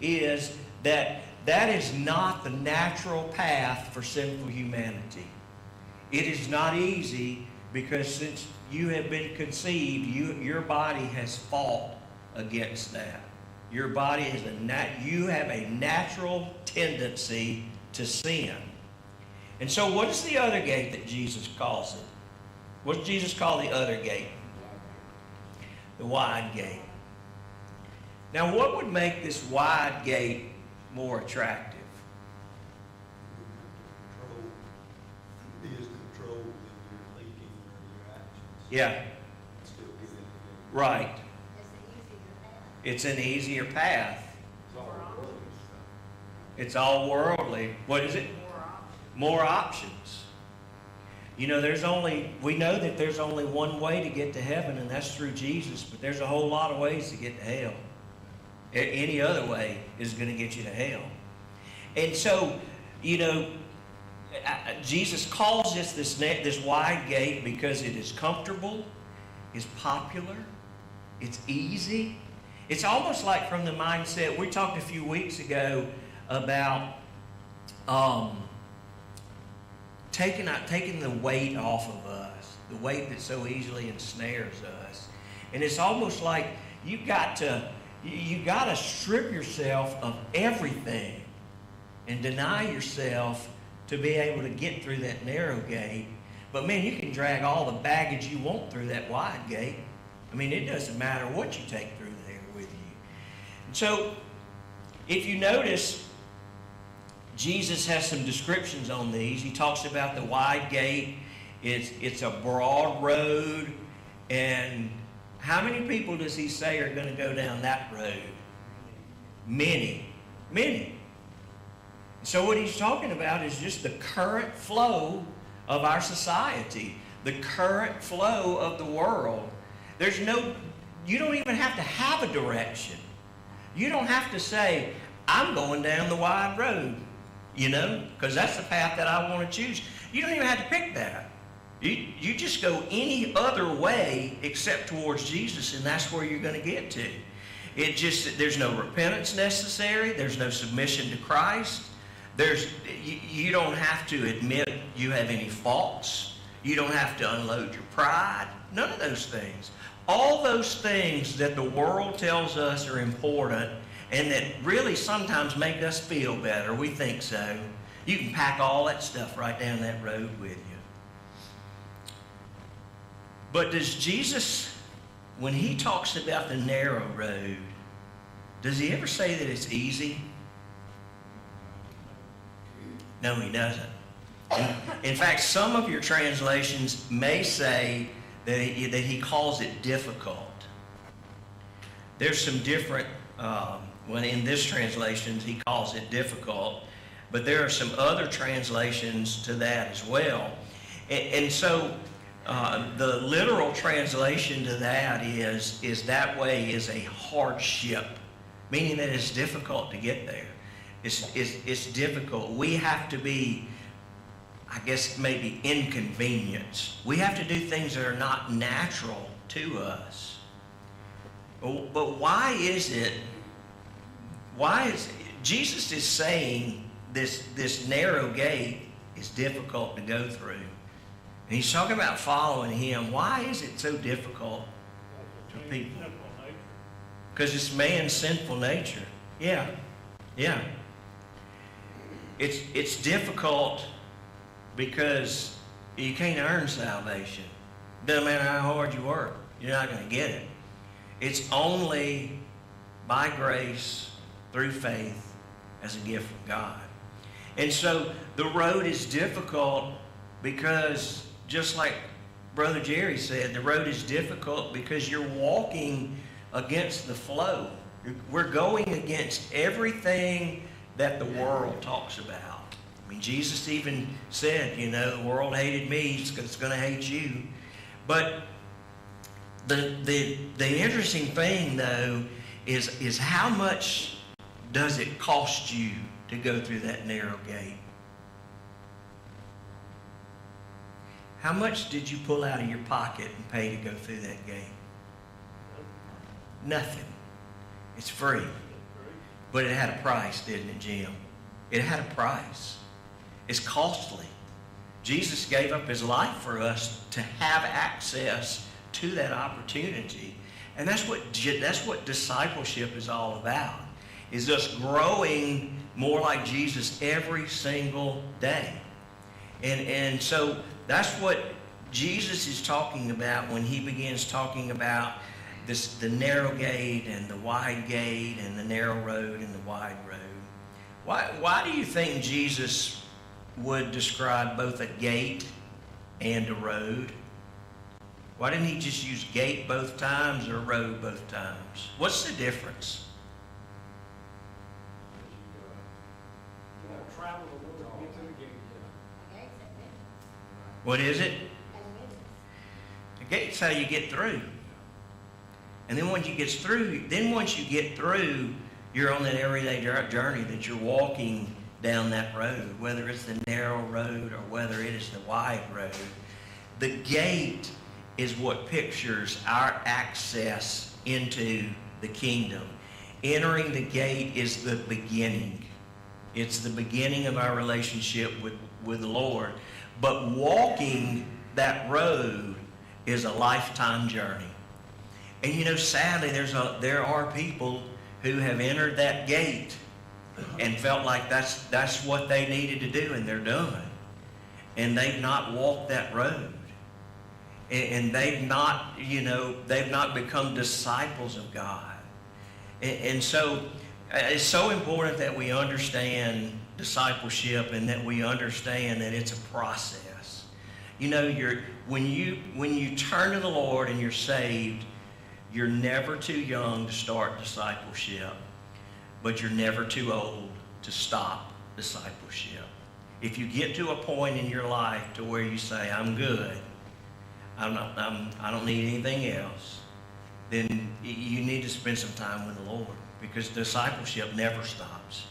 is that that is not the natural path for sinful humanity. It is not easy because since you have been conceived, your body has fought against that. Your body is you have a natural tendency to sin. And so what is the other gate that Jesus calls it? What does Jesus call the other gate? The wide gate. Now what would make this wide gate more attractive? Control in your thinking or your actions. Yeah. Still get it. Right. It's an easier path. It's all worldly. What is it? More options. You know, we know that there's only one way to get to heaven, and that's through Jesus, but there's a whole lot of ways to get to hell. Any other way is going to get you to hell. And so, you know, Jesus calls this wide gate because it is comfortable, it's popular, it's easy. It's almost like from the mindset, we talked a few weeks ago about taking the weight off of us, the weight that so easily ensnares us. And it's almost like you got to strip yourself of everything and deny yourself to be able to get through that narrow gate. But man, you can drag all the baggage you want through that wide gate. I mean, it doesn't matter what you take through there with you. And so, if you notice, Jesus has some descriptions on these. He talks about the wide gate. It's a broad road. And how many people does he say are going to go down that road? Many. Many. So what he's talking about is just the current flow of our society, the current flow of the world. You don't even have to have a direction. You don't have to say, I'm going down the wide road, you know, because that's the path that I want to choose. You don't even have to pick that. You just go any other way except towards Jesus, and that's where you're going to get to. There's no repentance necessary. There's no submission to Christ. You don't have to admit you have any faults. You don't have to unload your pride. None of those things. All those things that the world tells us are important and that really sometimes make us feel better, we think so, you can pack all that stuff right down that road with you. But does Jesus, when he talks about the narrow road, does he ever say that it's easy? No, he doesn't. In fact, some of your translations may say that he calls it difficult. There's some different, in this translation he calls it difficult, but there are some other translations to that as well. And so the literal translation to that is that way is a hardship, meaning that it's difficult to get there. It's difficult. We have to be, I guess, maybe inconvenienced. We have to do things that are not natural to us. But why is it Jesus is saying this narrow gate is difficult to go through. And he's talking about following him. Why is it so difficult to people? Because it's man's sinful nature. Yeah. It's difficult because you can't earn salvation. Doesn't matter how hard you work, you're not going to get it. It's only by grace through faith as a gift from God. And so the road is difficult because, just like Brother Jerry said, the road is difficult because you're walking against the flow. We're going against everything that the world talks about. I mean, Jesus even said, the world hated me, it's going to hate you. But the interesting thing, though, is how much does it cost you to go through that narrow gate? How much did you pull out of your pocket and pay to go through that gate? Nothing. It's free. But it had a price, didn't it, Jim? It had a price. It's costly. Jesus gave up his life for us to have access to that opportunity. And that's what discipleship is all about, is us growing more like Jesus every single day. And so that's what Jesus is talking about when he begins talking about the narrow gate and the wide gate and the narrow road and the wide road. Why do you think Jesus would describe both a gate and a road? Why didn't he just use gate both times or road both times? What's the difference? You gotta travel the road to get to the gate. What is it? The gate's how you get through. And then once you get through, you're on that everyday journey that you're walking down that road, whether it's the narrow road or whether it is the wide road. The gate is what pictures our access into the kingdom. Entering the gate is the beginning. It's the beginning of our relationship with the Lord. But walking that road is a lifetime journey. And you know, sadly, there are people who have entered that gate and felt like that's what they needed to do, and they're done. And they've not walked that road. And they've not become disciples of God. And so it's so important that we understand discipleship and that we understand that it's a process. You know, when you turn to the Lord and you're saved, you're never too young to start discipleship, but you're never too old to stop discipleship. If you get to a point in your life to where you say, I'm good, I don't need anything else, then you need to spend some time with the Lord, because discipleship never stops.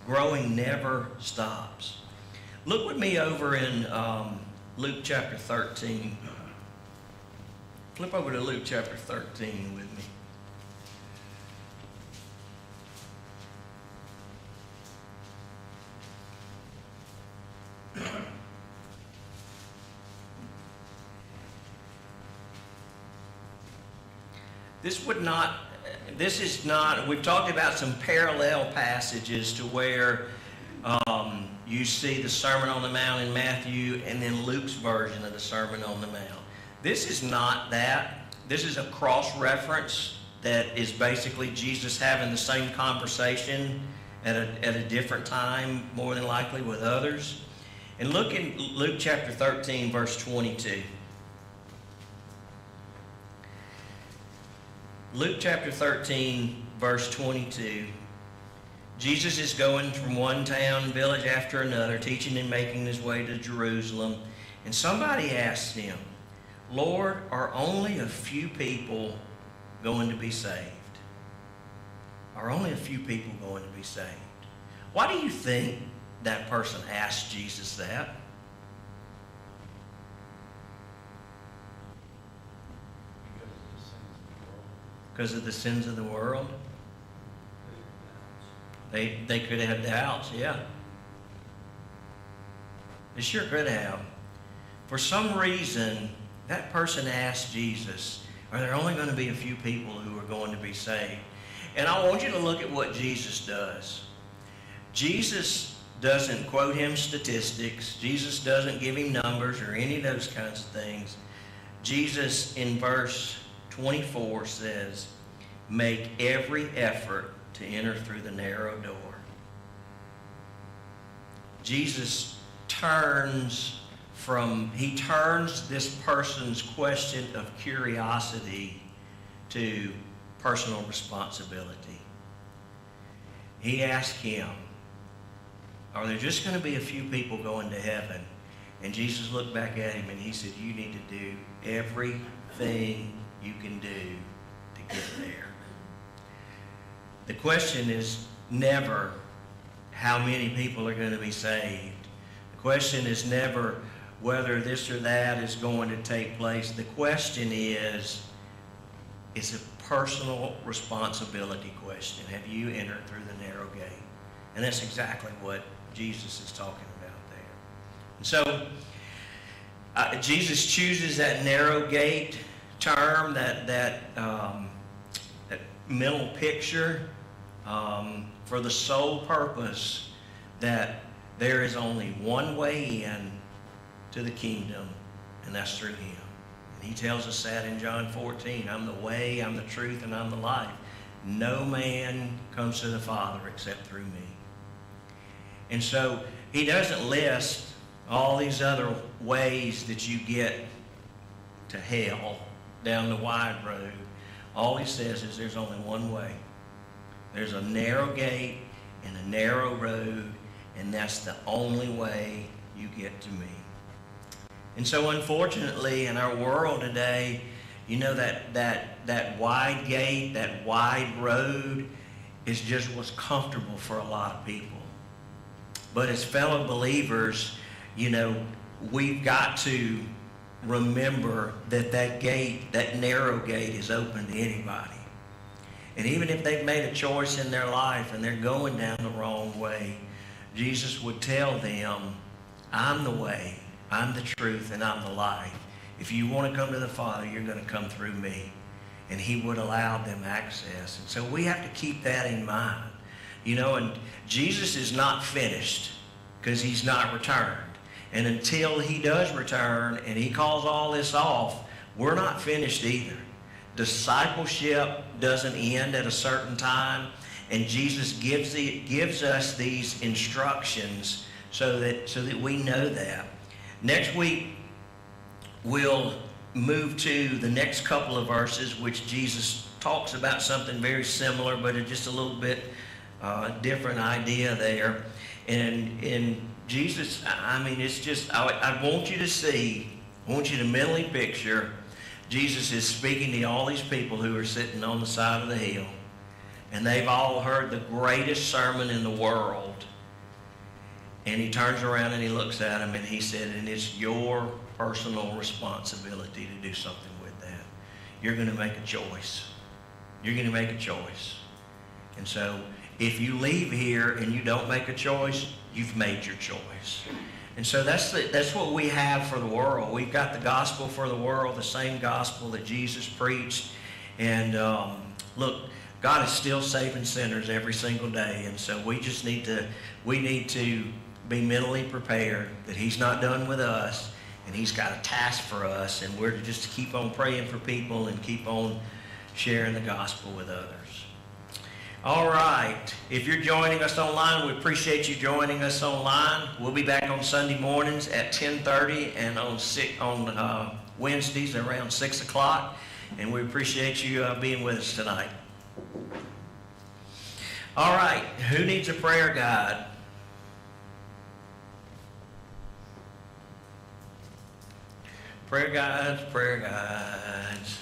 Growing never stops. Look with me over in Luke chapter 13. Flip over to Luke chapter 13 with me. We've talked about some parallel passages to where you see the Sermon on the Mount in Matthew and then Luke's version of the Sermon on the Mount. This is not that. This is a cross-reference that is basically Jesus having the same conversation at a different time, more than likely with others. And look in Luke chapter 13, verse 22. Luke chapter 13, verse 22. Jesus is going from one town, village after another, teaching and making his way to Jerusalem. And somebody asked him, Lord, are only a few people going to be saved? Are only a few people going to be saved? Why do you think that person asked Jesus that? Because of the sins of the world? They could have doubts, yeah. They sure could have. For some reason, that person asked Jesus, are there only going to be a few people who are going to be saved? And I want you to look at what Jesus does. Jesus doesn't quote him statistics. Jesus doesn't give him numbers or any of those kinds of things. Jesus, in verse 24, says, make every effort to enter through the narrow door. Jesus turns this person's question of curiosity to personal responsibility. He asked him, are there just going to be a few people going to heaven? And Jesus looked back at him and he said, you need to do everything you can do to get there. The question is never how many people are going to be saved. The question is never whether this or that is going to take place. The question is, It's a personal responsibility question. Have you entered through the narrow gate? And that's exactly what Jesus is talking about there. And so, Jesus chooses that narrow gate term, that mental picture, for the sole purpose that there is only one way in to the kingdom, and that's through Him. And He tells us that in John 14, I'm the way, I'm the truth, and I'm the life. No man comes to the Father except through me. And so He doesn't list all these other ways that you get to hell down the wide road. All He says is there's only one way. There's a narrow gate and a narrow road, and that's the only way you get to me. And so unfortunately in our world today, you know, that wide gate, that wide road is just what's comfortable for a lot of people. But as fellow believers, you know, we've got to remember that that gate, that narrow gate, is open to anybody. And even if they've made a choice in their life and they're going down the wrong way, Jesus would tell them, I'm the way, I'm the truth, and I'm the life. If you want to come to the Father, you're going to come through me. And He would allow them access. And so we have to keep that in mind. You know, and Jesus is not finished because He's not returned. And until He does return and He calls all this off, we're not finished either. Discipleship doesn't end at a certain time, and Jesus gives us these instructions so that we know that. Next week, we'll move to the next couple of verses, which Jesus talks about something very similar, but it's just a little bit different idea there. And Jesus, I mean, it's just, I want you to see, I want you to mentally picture Jesus is speaking to all these people who are sitting on the side of the hill, and they've all heard the greatest sermon in the world. And He turns around and He looks at them and He said, and it's your personal responsibility to do something with that. You're going to make a choice. You're going to make a choice. And so if you leave here and you don't make a choice, you've made your choice. And so that's what we have for the world. We've got the gospel for the world, the same gospel that Jesus preached. And look, God is still saving sinners every single day. And so we need to be mentally prepared that He's not done with us, and He's got a task for us, and we're to just keep on praying for people and keep on sharing the gospel with others. All right. If you're joining us online, we appreciate you joining us online. We'll be back on Sunday mornings at 10:30 and on Wednesdays around 6 o'clock. And we appreciate you being with us tonight. All right. Who needs a prayer guide? Prayer guides, prayer guides.